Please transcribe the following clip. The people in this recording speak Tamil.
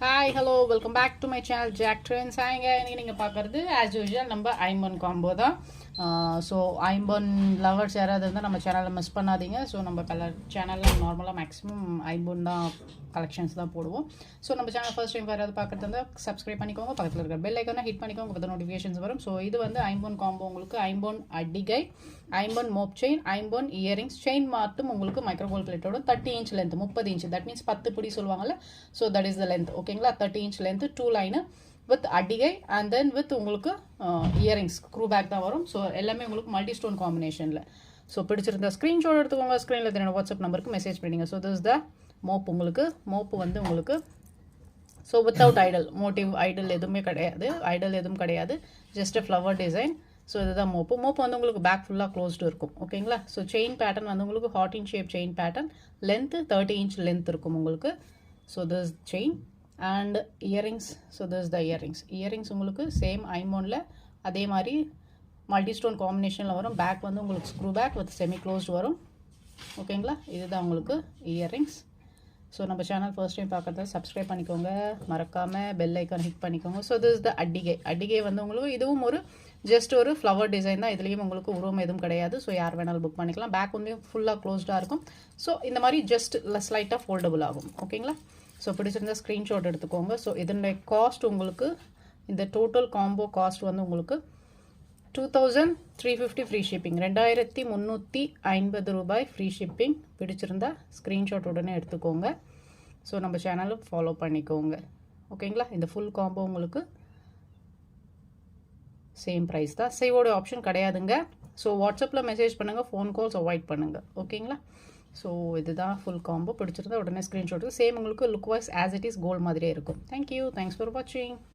Hi, hello, welcome back to my channel Jack Trends. Hi, நீங்கள் பார்க்குறது as usual நம்ம ஐம்பன் காம்போ தான். ஸோ ஐம்பன் லவர்ஸ் யாராவது இருந்தால் நம்ம சேனலில் மிஸ் பண்ணாதீங்க. ஸோ நம்ம சேனலில் நார்மலாக மேக்ஸிமம் ஐம்பன் தான் கலெக்ஷன்ஸ் தான் போடுவோம். ஸோ நம்ம சேனல் ஃபர்ஸ்ட் டைம் யாராவது பார்க்குறது இருந்தால் சப்ஸ்கிரைப் பண்ணிக்கோங்க, பக்கத்தில் இருக்கிற பெல் ஐக்கானை ஹிட் பண்ணிக்கோங்க, பற்றி நோட்டிஃபிகேஷன்ஸ் வரும். ஸோ இது வந்து ஐம்பன் காம்போ உங்களுக்கு ஐம்பன் அடிகை, ஐம்பன் மோப் செயின், ஐம்பன் இயரிங்ஸ், செயின் மாட்டும் உங்களுக்கு மைக்ரோகோல் பிளேட்டோட 30 inch length, 30 inch, that means 10 பிடி சொல்லுவாங்கல்ல. So that is the length, ஓகேங்களா? 30 இன்ச் லென்த், 2 லைனு வித் அடிகை அண்ட் தென் வித் உங்களுக்கு இயரிங்ஸ் க்ரூ பேக் தான் வரும். ஸோ எல்லாமே உங்களுக்கு மல்டி ஸ்டோன் காம்பினேஷனில். ஸோ பிடிச்சிருந்த ஸ்க்ரீன்ஷாட் எடுத்துக்கோங்க, ஸ்க்ரீனில் தெரியும் வாட்ஸ்அப் நம்பருக்கு மெசேஜ் பண்ணிங்க. ஸோ திஸ் த மோப் உங்களுக்கு. மோப்பு வந்து உங்களுக்கு so without Idol, motive Idol எதுவுமே கிடையாது, ஐடல் எதுவும் கிடையாது, just a flower design. So இதுதான் மோப்பு. மோப்பு வந்து உங்களுக்கு பேக் ஃபுல்லாக க்ளோஸ்டு இருக்கும், ஓகேங்களா? ஸோ செயின் பேட்டர்ன் வந்து உங்களுக்கு heart in shape chain pattern, length 30 inch length இருக்கும் உங்களுக்கு. So this chain and earrings. So this the earrings. Earrings உங்களுக்கு சேம் ஐமோனில் அதே மாதிரி மல்டி ஸ்டோன் காம்பினேஷனில் வரும். பேக் வந்து உங்களுக்கு screw back with semi closed வரும், ஓகேங்களா? இதுதான் உங்களுக்கு இயரிங்ஸ். ஸோ நம்ம சேனல் ஃபர்ஸ்ட் டைம் பார்க்குறத சப்ஸ்கிரைப் பண்ணிக்கோங்க, மறக்காமல் பெல் ஐக்கான் ஹிட் பண்ணிக்கோங்க. ஸோ திஸ் த அடிகை. அடிகை வந்து உங்களுக்கு இதுவும் ஒரு ஜஸ்ட் ஒரு ஃப்ளவர் டிசைன் தான். இதுலேயும் உங்களுக்கு உருவம் எதுவும் கிடையாது. ஸோ யார் வேணாலும் புக் பண்ணிக்கலாம். பேக் வந்து ஃபுல்லாக க்ளோஸ்டாக இருக்கும். ஸோ இந்த மாதிரி ஜஸ்ட் ஸ்லைட்டாக ஃபோல்டபுள் ஆகும், ஓகேங்களா? ஸோ பிடிச்சிருந்த ஸ்க்ரீன்ஷாட் எடுத்துக்கோங்க. ஸோ இதனுடைய காஸ்ட் உங்களுக்கு, இந்த டோட்டல் காம்போ காஸ்ட் வந்து உங்களுக்கு 2350 ஃப்ரீ ஷிப்பிங், 2350 ரூபாய் ஃப்ரீ ஷிப்பிங். பிடிச்சிருந்தா ஸ்க்ரீன்ஷாட் உடனே எடுத்துக்கோங்க. ஸோ நம்ம சேனலை ஃபாலோ பண்ணிக்கோங்க, ஓகேங்களா? இந்த ஃபுல் காம்போ உங்களுக்கு சேம் ப்ரைஸ் தான், சேவோட ஆப்ஷன் கிடையாதுங்க. ஸோ வாட்ஸ்அப்பில் மெசேஜ் பண்ணுங்கள், ஃபோன் கால்ஸ் அவாய்ட் பண்ணுங்கள், ஓகேங்களா? ஸோ இதுதான் ஃபுல் காம்போ. பிடிச்சிருந்தா உடனே ஸ்க்ரீன்ஷாட். சேம் உங்களுக்கு look wise as it is gold மாதிரியே இருக்கும். தேங்க்யூ, தேங்க்ஸ் ஃபார் வாட்சிங்.